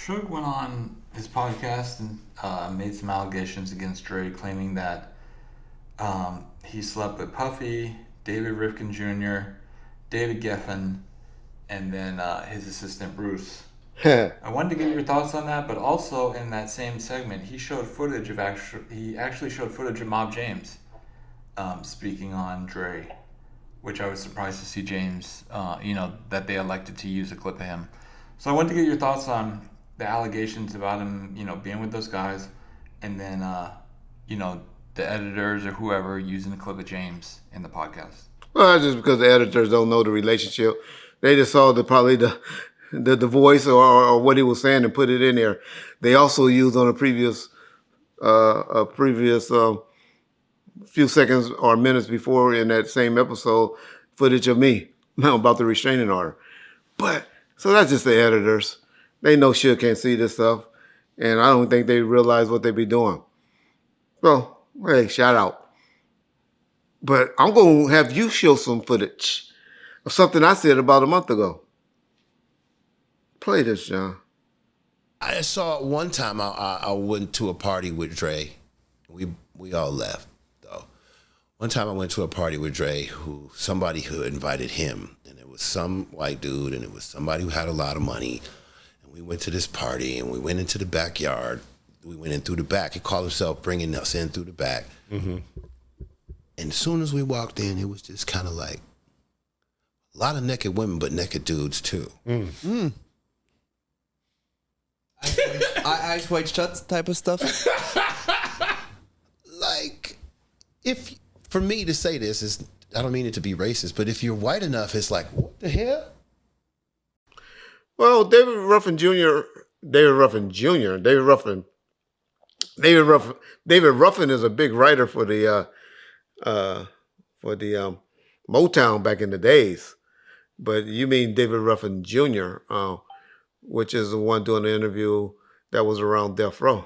Suge went on his podcast and made some allegations against Dre, claiming that he slept with Puffy, David Rifkin Jr., David Geffen, and then his assistant Bruce. I wanted to get your thoughts on that, but also in that same segment, he showed footage of he actually showed footage of Mob James speaking on Dre, which I was surprised to see James, that they elected to use a clip of him. So I wanted to get your thoughts on the allegations about him, being with those guys, and then, the editors or whoever using a clip of James in the podcast. Well, that's just because the editors don't know the relationship. They just saw probably the voice or what he was saying and put it in there. They also used on a previous few seconds or minutes before in that same episode footage of me about the restraining order. But so that's just the editors. They know Suge can't see this stuff, and I don't think they realize what they be doing. So, hey, shout out. But I'm going to have you show some footage of something I said about a month ago. Play this, John. I saw one time I went to a party with Dre. We all left, though. One time I went to a party with Dre, somebody who invited him, and it was some white dude, and it was somebody who had a lot of money. And we went to this party, and we went into the backyard. We went in through the back. He called himself bringing us in through the back. Mm-hmm. And as soon as we walked in, it was just kind of like a lot of naked women, but naked dudes too. Mm. Mm. Eyes wide shut type of stuff. Like, for me to say this is, I don't mean it to be racist, but if you're white enough, it's like, what the hell? Well, David Ruffin is a big writer for the Motown back in the days. But you mean David Ruffin Jr., which is the one doing the interview that was around Death Row.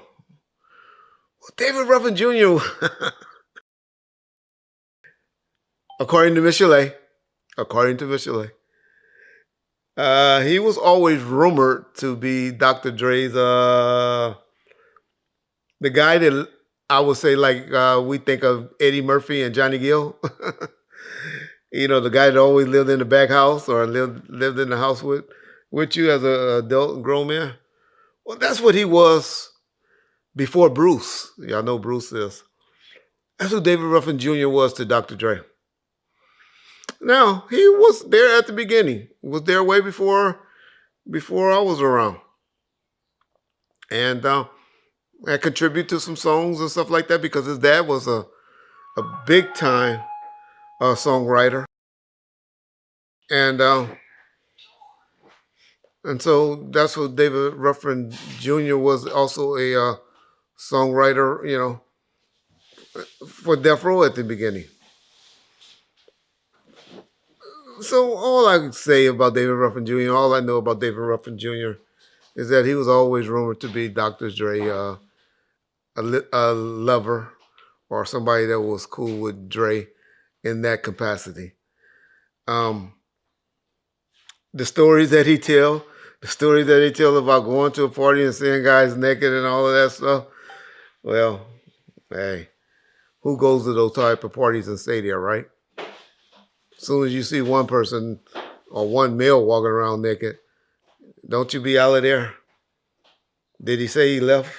Well, David Ruffin Jr., according to Michelet, he was always rumored to be Dr. Dre's, the guy that I would say we think of Eddie Murphy and Johnny Gill. The guy that always lived in the back house or lived in the house with you as an adult and grown man. Well, that's what he was before Bruce. Y'all know Bruce is. That's who David Ruffin Jr. was to Dr. Dre. Now, he was there at the beginning. He was there way before I was around. And I contribute to some songs and stuff like that because his dad was a big time songwriter. And so that's what David Ruffin Jr. was, also a songwriter, for Death Row at the beginning. So all I can say about David Ruffin Jr., all I know about David Ruffin Jr. is that he was always rumored to be Dr. Dre, a lover or somebody that was cool with Dre in that capacity. The stories that he tell about going to a party and seeing guys naked and all of that stuff, well, hey, who goes to those type of parties and stay there, right? As soon as you see one person or one male walking around naked, don't you be out of there? Did he say he left?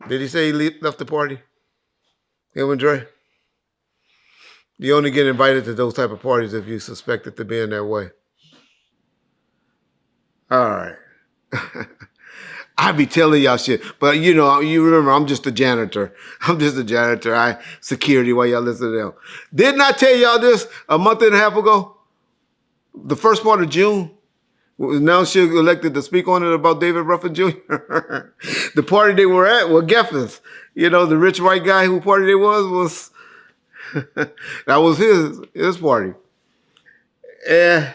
Did he say he left the party? Him and Dre? You only get invited to those type of parties if you suspect it to be in that way. All right. I be telling y'all shit, but you remember I'm just a janitor. I security while y'all listen to them. Didn't I tell y'all this a month and a half ago? The first part of June, now she elected to speak on it about David Ruffin Jr. The party they were at were Geffen's. The rich white guy who party they was that was his party. And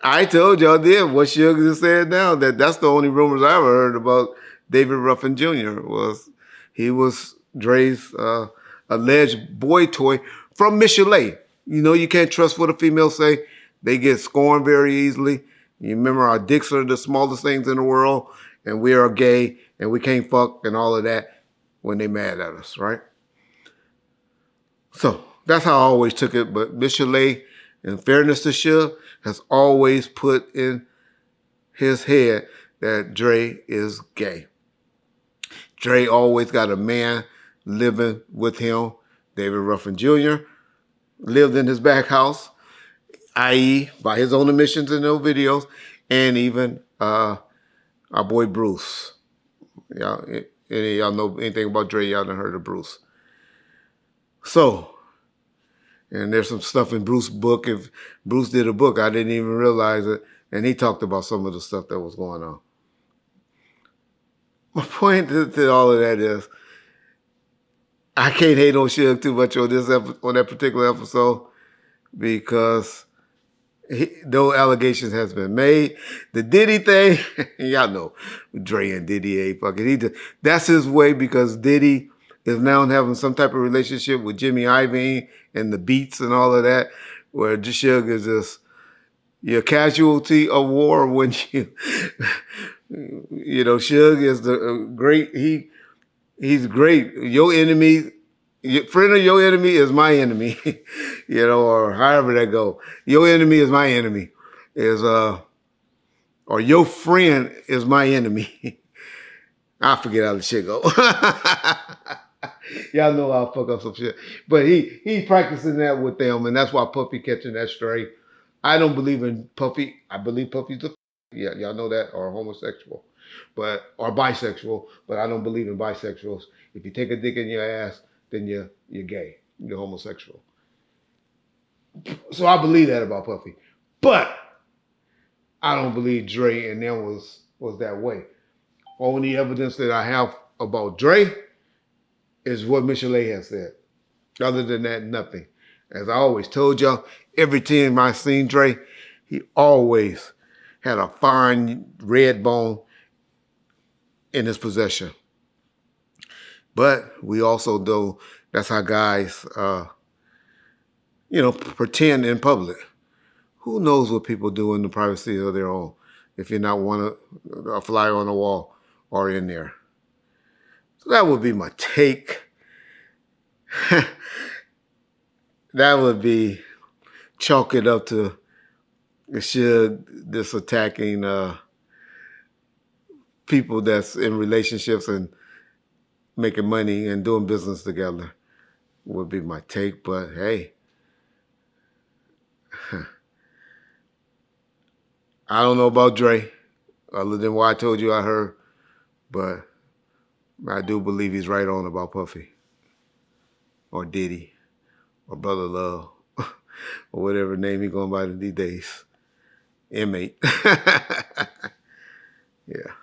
I told y'all then what Suge just said now, that's the only rumors I ever heard about David Ruffin Jr. He was Dre's alleged boy toy from Michelet. You can't trust what a female say. They get scorned very easily. You remember our dicks are the smallest things in the world, and we are gay, and we can't fuck, and all of that when they mad at us, right? So that's how I always took it. But Miss Chalet, in fairness to Suge, has always put in his head that Dre is gay. Dre always got a man living with him. David Ruffin Jr. lived in his back house, i.e. by his own admissions in those videos, and even our boy Bruce. Y'all, any of y'all know anything about Dre, y'all done heard of Bruce. So, and there's some stuff in Bruce's book. If Bruce did a book, I didn't even realize it, and he talked about some of the stuff that was going on. My point to all of that is, I can't hate on Suge too much on that particular episode because those allegations has been made. The Diddy thing, y'all know, Dre and Diddy ain't fucking. That's his way because Diddy is now having some type of relationship with Jimmy Iovine and the Beats and all of that, where Suge is just your casualty of war when Suge is the great. He's great. Your enemy, friend of your enemy is my enemy, or however that go. Your enemy is my enemy, or your friend is my enemy. I forget how the shit go. Y'all know I'll fuck up some shit. But he's practicing that with them, and that's why Puffy catching that stray. I don't believe in Puffy. I believe Puffy's y'all know that, or homosexual, or bisexual, but I don't believe in bisexuals. If you take a dick in your ass, then you're gay. You're homosexual. So I believe that about Puffy. But I don't believe Dre and them was that way. Only evidence that I have about Dre is what Michelet has said. Other than that, nothing. As I always told y'all, every time I seen Dre, he always had a fine red bone in his possession. But we also know that's how guys, pretend in public. Who knows what people do in the privacy of their own if you're not a fly on the wall or in there. So that would be my take. That would be chalk it up to this attacking people that's in relationships and making money and doing business together would be my take. But hey, I don't know about Dre, other than what I told you I heard, but I do believe he's right on about Puffy or Diddy or Brother Love or whatever name he's going by these days. Inmate. Yeah.